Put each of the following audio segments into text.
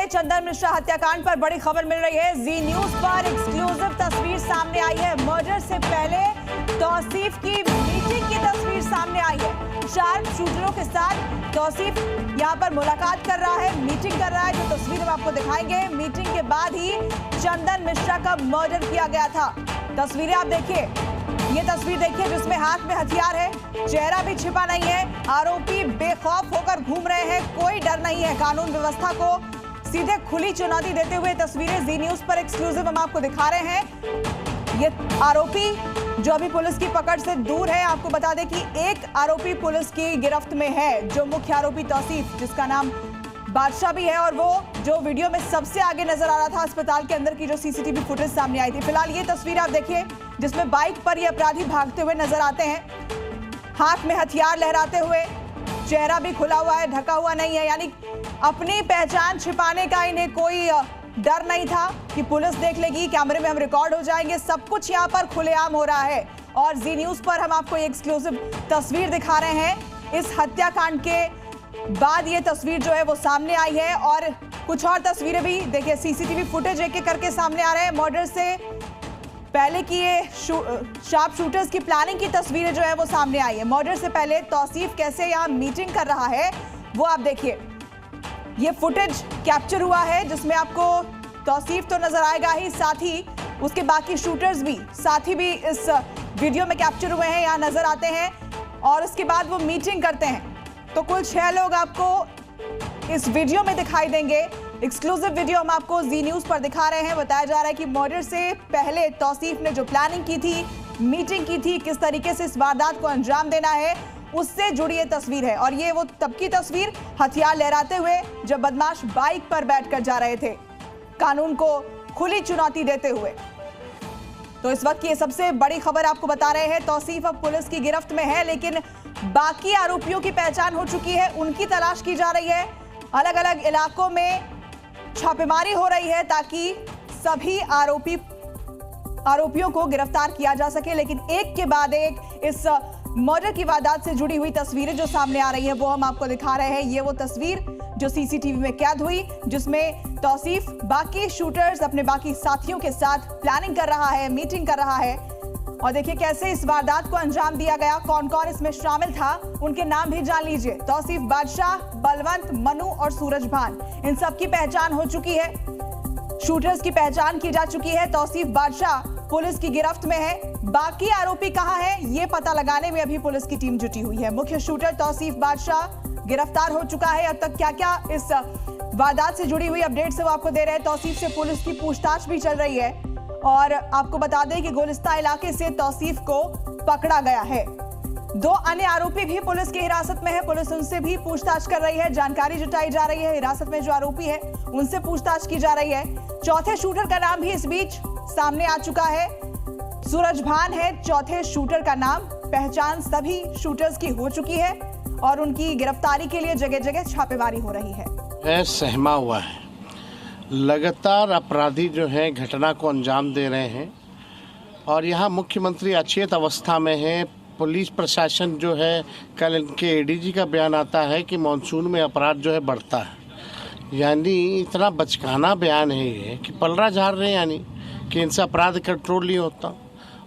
चंदन मिश्रा हत्याकांड पर बड़ी खबर मिल रही है। जी न्यूज पर एक्सक्लूसिव तस्वीर सामने आई है। मर्डर से पहले तौसीफ की मीटिंग की तस्वीर सामने आई है। शार्प शूटरों के साथ तौसीफ यहां पर मुलाकात कर रहा है, मीटिंग कर रहा है। जो तस्वीर हम आपको दिखाएंगे, मीटिंग के बाद ही चंदन मिश्रा का मर्डर किया गया था। तस्वीरें आप देखिए, ये तस्वीर देखिए जिसमें हाथ में हथियार है, चेहरा भी छिपा नहीं है। आरोपी बेखौफ होकर घूम रहे हैं, कोई डर नहीं है। कानून व्यवस्था को सीधे खुली चुनौती देते हुए तस्वीरें जी न्यूज पर एक्सक्लूसिव हम आपको दिखा रहे हैं। ये आरोपी जो अभी पुलिस की पकड़ से दूर है, आपको बता दें कि एक आरोपी पुलिस की गिरफ्त में है, जो मुख्य आरोपी तौसीफ, जिसका नाम बादशाह भी है, और वो जो वीडियो में सबसे आगे नजर आ रहा था अस्पताल के अंदर की जो सीसीटीवी फुटेज सामने आई थी। फिलहाल ये तस्वीर आप देखिए जिसमें बाइक पर ये अपराधी भागते हुए नजर आते हैं, हाथ में हथियार लहराते हुए, चेहरा भी खुला हुआ है, ढका हुआ नहीं है। यानी अपनी पहचान छिपाने का इन्हें कोई डर नहीं था कि पुलिस देख लेगी, कैमरे में हम रिकॉर्ड हो जाएंगे। सब कुछ यहाँ पर खुलेआम हो रहा है और जी न्यूज पर हम आपको एक्सक्लूसिव तस्वीर दिखा रहे हैं। इस हत्याकांड के बाद ये तस्वीर जो है वो सामने आई है और कुछ और तस्वीरें भी देखिए, सीसीटीवी फुटेज एक एक करके सामने आ रहे हैं। मर्डर से पहले की ये शार्प शूटर्स की प्लानिंग की तस्वीरें जो है वो सामने आई है। मर्डर से पहले तौसीफ कैसे यहाँ मीटिंग कर रहा है वो आप देखिए। ये फुटेज कैप्चर हुआ है जिसमें आपको तौसीफ तो नजर आएगा ही, साथ ही उसके बाकी शूटर्स भी साथ ही भी इस वीडियो में कैप्चर हुए हैं, यहाँ नजर आते हैं और उसके बाद वो मीटिंग करते हैं। तो कुल 6 लोग आपको इस वीडियो में दिखाई देंगे। एक्सक्लूसिव वीडियो हम आपको जी न्यूज पर दिखा रहे हैं। बताया जा रहा है कि मर्डर से पहले तौसीफ ने जो प्लानिंग की थी, मीटिंग की थी, किस तरीके से इस वारदात को अंजाम देना है, उससे जुड़ी ये तस्वीर है। और ये वो तब की तस्वीर हथियार लहराते हुए जब बदमाश बाइक पर बैठकर जा रहे थे, कानून को खुली चुनौती देते हुए। तो इस वक्त की सबसे बड़ी खबर आपको बता रहे हैं। तौसीफ अब पुलिस की गिरफ्त में है, लेकिन बाकी आरोपियों की पहचान हो चुकी है, उनकी तलाश की जा रही है। अलग अलग इलाकों में छापेमारी हो रही है ताकि सभी आरोपियों को गिरफ्तार किया जा सके। लेकिन एक के बाद एक इस मर्डर की वारदात से जुड़ी हुई तस्वीरें जो सामने आ रही हैं वो हम आपको दिखा रहे हैं। ये वो तस्वीर जो सीसीटीवी में कैद हुई, जिसमें तौसीफ बाकी शूटर्स अपने बाकी साथियों के साथ प्लानिंग कर रहा है, मीटिंग कर रहा है। और देखिए कैसे इस वारदात को अंजाम दिया गया, कौन कौन इसमें शामिल था, उनके नाम भी जान लीजिए। तौसीफ, बादशाह, बलवंत, मनु और सूरज भान, इन सब की पहचान हो चुकी है, शूटर्स की पहचान की जा चुकी है। तौसीफ बादशाह पुलिस की गिरफ्त में है, बाकी आरोपी कहां है ये पता लगाने में अभी पुलिस की टीम जुटी हुई है। मुख्य शूटर तौसीफ बादशाह गिरफ्तार हो चुका है। अब तक क्या क्या इस वारदात से जुड़ी हुई अपडेट से वो आपको दे रहे हैं। तौसीफ से पुलिस की पूछताछ भी चल रही है और आपको बता दें कि गुलिस्ता इलाके से तौसीफ को पकड़ा गया है। 2 अन्य आरोपी भी पुलिस की हिरासत में है, पुलिस उनसे भी पूछताछ कर रही है, जानकारी जुटाई जा रही है। हिरासत में जो आरोपी है उनसे पूछताछ की जा रही है। चौथे शूटर का नाम भी इस बीच सामने आ चुका है, सूरज भान है चौथे शूटर का नाम। पहचान सभी शूटर्स की हो चुकी है और उनकी गिरफ्तारी के लिए जगह जगह छापेमारी हो रही है। सहमा हुआ है, लगातार अपराधी जो हैं घटना को अंजाम दे रहे हैं और यहाँ मुख्यमंत्री अचेत अवस्था में है। पुलिस प्रशासन जो है, कल इनके एडीजी का बयान आता है कि मानसून में अपराध जो है बढ़ता है। यानी इतना बचकाना बयान है ये कि पलड़ा झाड़ रहे हैं, यानी कि इनसे अपराध कंट्रोल नहीं होता।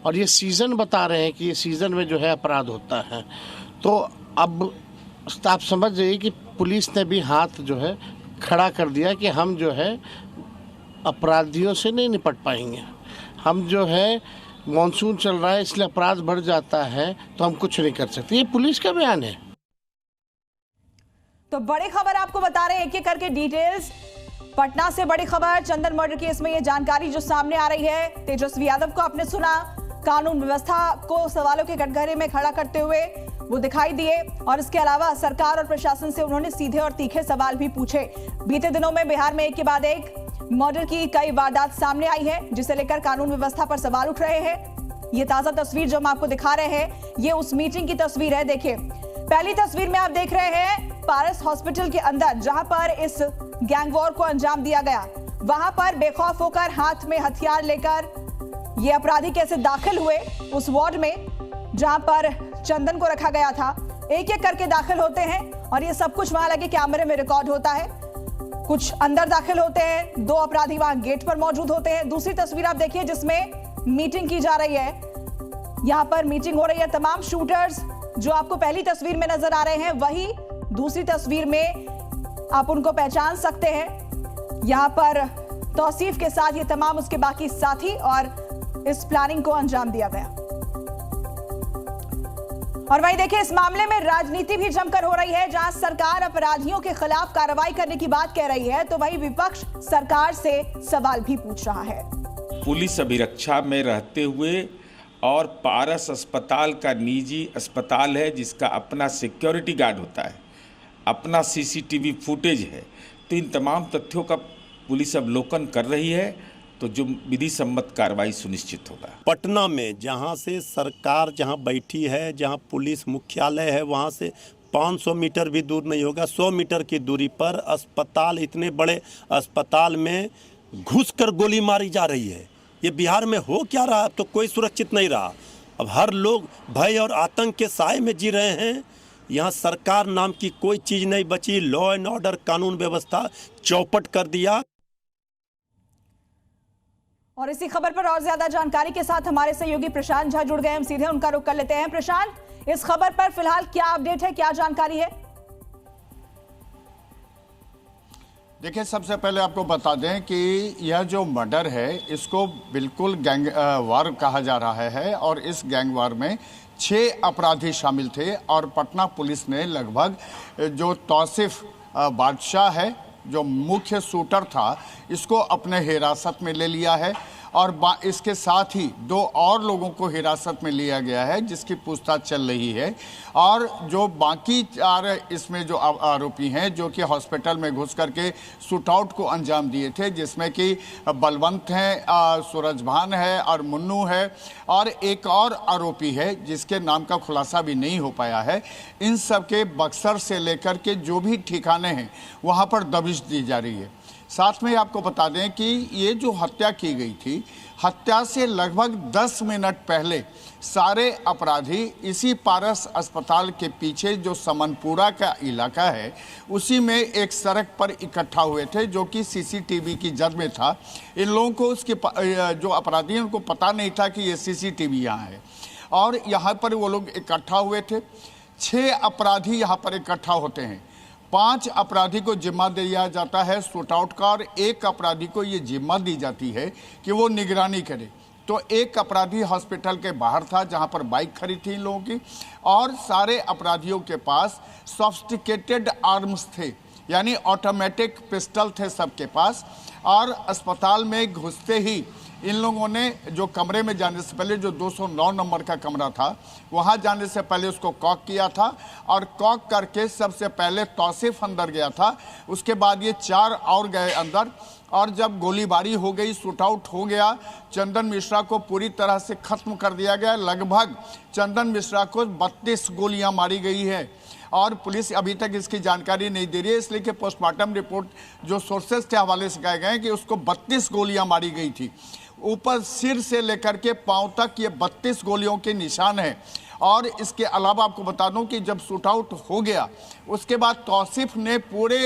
और ये सीज़न बता रहे हैं कि ये सीज़न में जो है अपराध होता है। तो अब आप समझ जाइए कि पुलिस ने भी हाथ जो है खड़ा कर दिया कि हम जो है अपराधियों से नहीं निपट पाएंगे। हम जो है मॉनसून चल रहा है इसलिए अपराध बढ़ जाता है तो हम कुछ नहीं कर सकते। ये पुलिस का बयान है। तो बड़ी खबर आपको बता रहे हैं एक एक करके डिटेल्स। पटना से बड़ी खबर, चंदन मर्डर केस में ये जानकारी जो सामने आ रही है। तेजस्वी यादव को आपने सुना, कानून व्यवस्था को सवालों के कटघरे में खड़ा करते हुए वो दिखाई दिए और इसके अलावा सरकार और प्रशासन से उन्होंने सीधे और तीखे सवाल भी पूछे। बीते दिनों में बिहार में एक के बाद एक मर्डर की कई वारदात सामने आई है, जिसे लेकर कानून व्यवस्था पर सवाल उठ रहे हैं। ये ताजा तस्वीर जो हम आपको दिखा रहे हैं, ये उस मीटिंग की तस्वीर है। देखिए, पहली तस्वीर में आप देख रहे हैं पारस हॉस्पिटल के अंदर, जहां पर इस गैंग वॉर को अंजाम दिया गया। वहां पर बेखौफ होकर हाथ में हथियार लेकर ये अपराधी कैसे दाखिल हुए उस वार्ड में जहां पर चंदन को रखा गया था। एक एक करके दाखिल होते हैं और ये सब कुछ वहां लगे कैमरे में रिकॉर्ड होता है। कुछ अंदर दाखिल होते हैं, 2 अपराधी वहां गेट पर मौजूद होते हैं। दूसरी तस्वीर आप देखिए जिसमें मीटिंग की जा रही है। यहां पर मीटिंग हो रही है। तमाम शूटर्स जो आपको पहली तस्वीर में नजर आ रहे हैं वही दूसरी तस्वीर में आप उनको पहचान सकते हैं। यहां पर तौसीफ के साथ ये तमाम उसके बाकी साथी और इस प्लानिंग को अंजाम दिया गया। और वहीं देखिए इस मामले में राजनीति भी जमकर हो रही है। जहां सरकार अपराधियों के खिलाफ कार्रवाई करने की बात कह रही है तो वहीं विपक्ष सरकार से सवाल भी पूछ रहा है। पुलिस अभिरक्षा में रहते हुए और पारस अस्पताल का निजी अस्पताल है जिसका अपना सिक्योरिटी गार्ड होता है, अपना सीसीटीवी फुटेज है, तो इन तमाम तथ्यों का पुलिस अवलोकन कर रही है तो जो विधि सम्मत कार्रवाई सुनिश्चित होगा। पटना में जहां से सरकार जहां बैठी है, जहां पुलिस मुख्यालय है, वहां से 500 मीटर भी दूर नहीं होगा, 100 मीटर की दूरी पर अस्पताल, इतने बड़े अस्पताल में घुसकर गोली मारी जा रही है। ये बिहार में हो क्या रहा? अब तो कोई सुरक्षित नहीं रहा। अब हर लोग भय और आतंक के साए में जी रहे हैं। यहाँ सरकार नाम की कोई चीज़ नहीं बची। लॉ एंड ऑर्डर, कानून व्यवस्था चौपट कर दिया। और इसी खबर पर और ज्यादा जानकारी के साथ हमारे सहयोगी प्रशांत झा जुड़ गए। हम सीधे उनका रुख कर लेते हैं। प्रशांत, इस खबर पर फिलहाल क्या अपडेट है, क्या जानकारी है? देखिए, सबसे पहले आपको बता दें कि यह जो मर्डर है इसको बिल्कुल गैंग वार कहा जा रहा है और इस गैंग वार में 6 अपराधी शामिल थे और पटना पुलिस ने लगभग जो तौसीफ बादशाह है जो मुख्य शूटर था इसको अपने हिरासत में ले लिया है और इसके साथ ही 2 और लोगों को हिरासत में लिया गया है जिसकी पूछताछ चल रही है। और जो बाकी 4 इसमें जो आरोपी हैं जो कि हॉस्पिटल में घुस करके शूटआउट को अंजाम दिए थे, जिसमें कि बलवंत हैं, सूरजभान है और मुन्नू है और एक और आरोपी है जिसके नाम का खुलासा भी नहीं हो पाया है। इन सब के बक्सर से लेकर के जो भी ठिकाने हैं वहाँ पर दबिश दी जा रही है। साथ में आपको बता दें कि ये जो हत्या की गई थी, हत्या से लगभग 10 मिनट पहले सारे अपराधी इसी पारस अस्पताल के पीछे जो समनपुरा का इलाका है उसी में एक सड़क पर इकट्ठा हुए थे जो कि सीसीटीवी की जद में था। इन लोगों को उसके जो अपराधी हैं उनको पता नहीं था कि ये सीसीटीवी यहाँ है और यहाँ पर वो लोग इकट्ठा हुए थे। 6 अपराधी यहाँ पर इकट्ठा होते हैं। 5 अपराधी को जिम्मा दिया जाता है शूटआउट का और 1 अपराधी को ये जिम्मा दी जाती है कि वो निगरानी करे। तो 1 अपराधी हॉस्पिटल के बाहर था जहां पर बाइक खड़ी थी इन लोगों की और सारे अपराधियों के पास सॉफ्टिकेटेड आर्म्स थे, यानी ऑटोमेटिक पिस्टल थे सबके पास। और अस्पताल में घुसते ही इन लोगों ने जो कमरे में जाने से पहले जो 209 नंबर का कमरा था वहां जाने से पहले उसको कॉक किया था और कॉक करके सबसे पहले तौसीफ अंदर गया था। उसके बाद ये 4 और गए अंदर और जब गोलीबारी हो गई, शूटआउट हो गया, चंदन मिश्रा को पूरी तरह से खत्म कर दिया गया। लगभग चंदन मिश्रा को 32 गोलियां मारी गई है और पुलिस अभी तक इसकी जानकारी नहीं दे रही है, इसलिए कि पोस्टमार्टम रिपोर्ट जो सोर्सेज के हवाले से कहे गए कि उसको 32 गोलियां मारी गई थी। ऊपर सिर से लेकर के पांव तक ये 32 गोलियों के निशान हैं। और इसके अलावा आपको बता दूं कि जब शूटआउट हो गया उसके बाद तौसीफ ने पूरे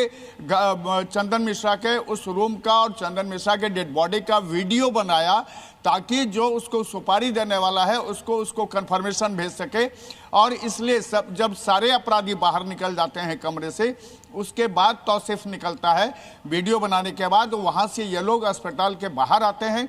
चंदन मिश्रा के उस रूम का और चंदन मिश्रा के डेड बॉडी का वीडियो बनाया ताकि जो उसको सुपारी देने वाला है उसको कंफर्मेशन भेज सके। और इसलिए जब सारे अपराधी बाहर निकल जाते हैं कमरे से उसके बाद तौसीफ निकलता है वीडियो बनाने के बाद। वहाँ से ये लोग अस्पताल के बाहर आते हैं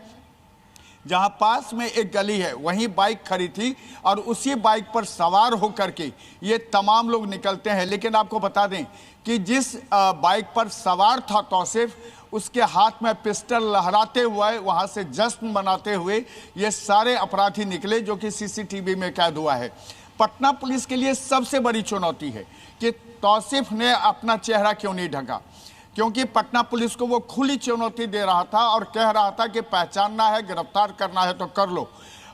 जहां पास में एक गली है वहीं बाइक खड़ी थी और उसी बाइक पर सवार होकर के ये तमाम लोग निकलते हैं। लेकिन आपको बता दें कि जिस बाइक पर सवार था तौसीफ उसके हाथ में पिस्टल लहराते हुए वहां से जश्न मनाते हुए ये सारे अपराधी निकले जो कि सीसीटीवी में कैद हुआ है। पटना पुलिस के लिए सबसे बड़ी चुनौती है कि तौसीफ ने अपना चेहरा क्यों नहीं ढका, क्योंकि पटना पुलिस को वो खुली चुनौती दे रहा था और कह रहा था कि पहचानना है, गिरफ्तार करना है तो कर लो।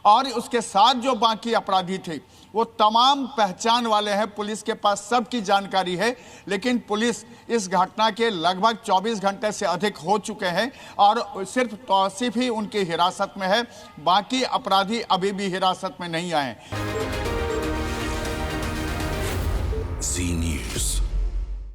और उसके साथ जो बाकी अपराधी थे वो तमाम पहचान वाले हैं, पुलिस के पास सबकी जानकारी है। लेकिन पुलिस इस घटना के लगभग 24 घंटे से अधिक हो चुके हैं और सिर्फ तौसीफ ही उनकी हिरासत में है, बाकी अपराधी अभी भी हिरासत में नहीं आए।